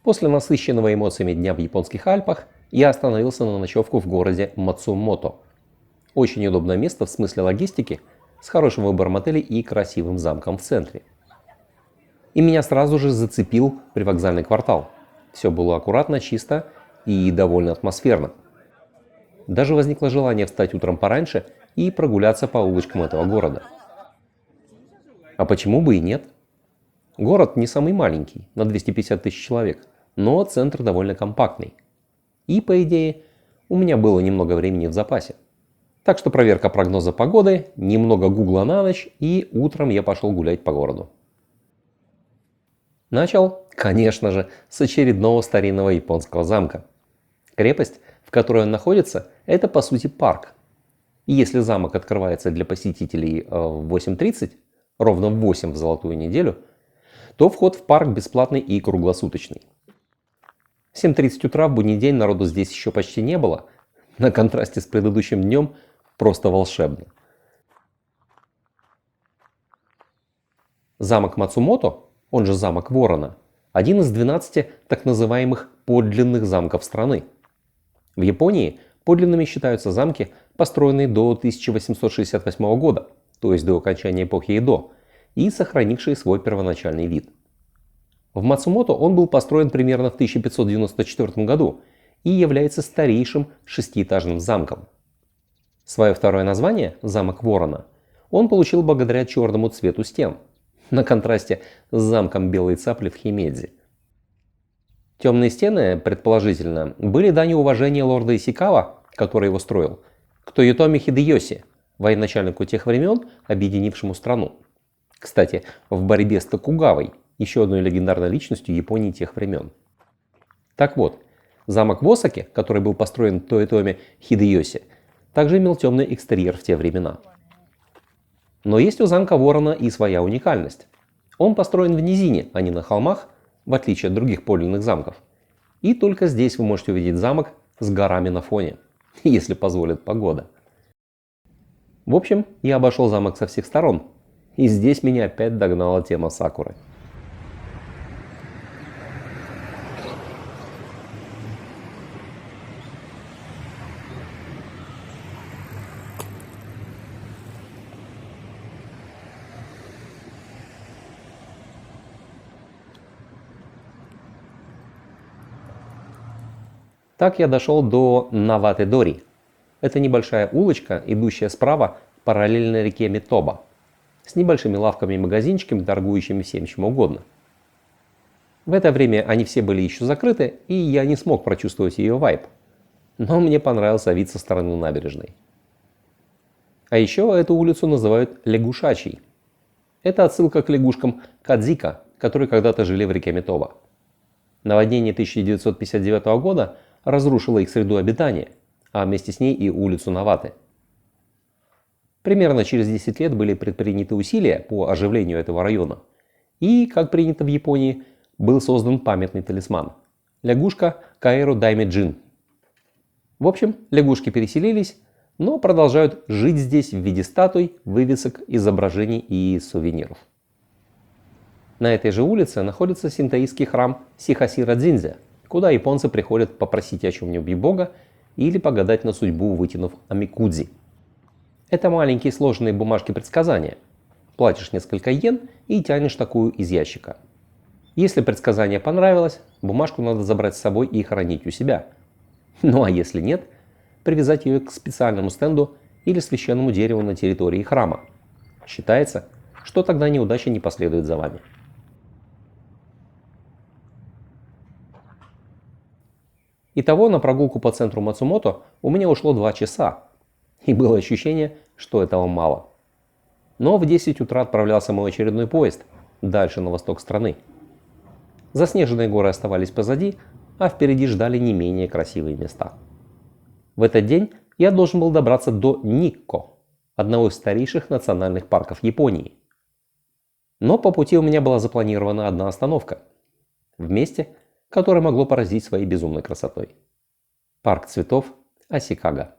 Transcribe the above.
После насыщенного эмоциями дня в японских Альпах я остановился на ночевку в городе Мацумото. Очень удобное место в смысле логистики, с хорошим выбором отелей и красивым замком в центре. И меня сразу же зацепил привокзальный квартал. Все было аккуратно, чисто и довольно атмосферно. Даже возникло желание встать утром пораньше и прогуляться по улочкам этого города. А почему бы и нет? Город не самый маленький, на 250 тысяч человек, но центр довольно компактный. И, по идее, у меня было немного времени в запасе. Так что проверка прогноза погоды, немного гугла на ночь, и утром я пошел гулять по городу. Начал, конечно же, с очередного старинного японского замка. Крепость, в которой он находится, это по сути парк. И если замок открывается для посетителей в 8:30, ровно в 8 в золотую неделю, то вход в парк бесплатный и круглосуточный. В 7:30 утра в будний день народу здесь еще почти не было. На контрасте с предыдущим днем просто волшебно. Замок Мацумото, он же замок Ворона, один из 12 так называемых подлинных замков страны. В Японии подлинными считаются замки, построенные до 1868 года, то есть до окончания эпохи Эдо, и сохранившие свой первоначальный вид. В Мацумото он был построен примерно в 1594 году и является старейшим шестиэтажным замком. Свое второе название, замок Ворона, он получил благодаря черному цвету стен, на контрасте с замком Белой Цапли в Химедзи. Темные стены, предположительно, были данью уважения лорда Исикава, который его строил, к Тойотоми Хидеёси, военачальнику тех времен, объединившему страну. Кстати, в борьбе с Токугавой, еще одной легендарной личностью Японии тех времен. Так вот, замок в Осаке, который был построен Тойотоми Хидеёси, также имел темный экстерьер в те времена. Но есть у замка Ворона и своя уникальность. Он построен в низине, а не на холмах, в отличие от других подлинных замков. И только здесь вы можете увидеть замок с горами на фоне, если позволит погода. В общем, я обошел замок со всех сторон, и здесь меня опять догнала тема сакуры. Так я дошел до Навате-дори. Это небольшая улочка, идущая справа параллельно реке Митоба, с небольшими лавками и магазинчиками, торгующими всем чем угодно. В это время они все были еще закрыты, и я не смог прочувствовать ее вайб. Но мне понравился вид со стороны набережной. А еще эту улицу называют Лягушачьей. Это отсылка к лягушкам Кадзика, которые когда-то жили в реке Митоба. Наводнение 1959 года разрушило их среду обитания, а вместе с ней и улицу Наваты. Примерно через 10 лет были предприняты усилия по оживлению этого района. И, как принято в Японии, был создан памятный талисман – лягушка Каэру Дайме-джин. В общем, лягушки переселились, но продолжают жить здесь в виде статуй, вывесок, изображений и сувениров. На этой же улице находится синтоистский храм Сихасира-дзиндзя, куда японцы приходят попросить о чем-нибудь Бога или погадать на судьбу, вытянув амикудзи. Это маленькие сложенные бумажки предсказания. Платишь несколько йен и тянешь такую из ящика. Если предсказание понравилось, бумажку надо забрать с собой и хранить у себя. Ну а если нет, привязать ее к специальному стенду или священному дереву на территории храма. Считается, что тогда неудача не последует за вами. Итого на прогулку по центру Мацумото у меня ушло 2 часа. И было ощущение, что этого мало. Но в 10 утра отправлялся мой очередной поезд дальше на восток страны. Заснеженные горы оставались позади, а впереди ждали не менее красивые места. В этот день я должен был добраться до Никко, одного из старейших национальных парков Японии. Но по пути у меня была запланирована одна остановка. В месте, которое могло поразить своей безумной красотой. Парк цветов Асикага.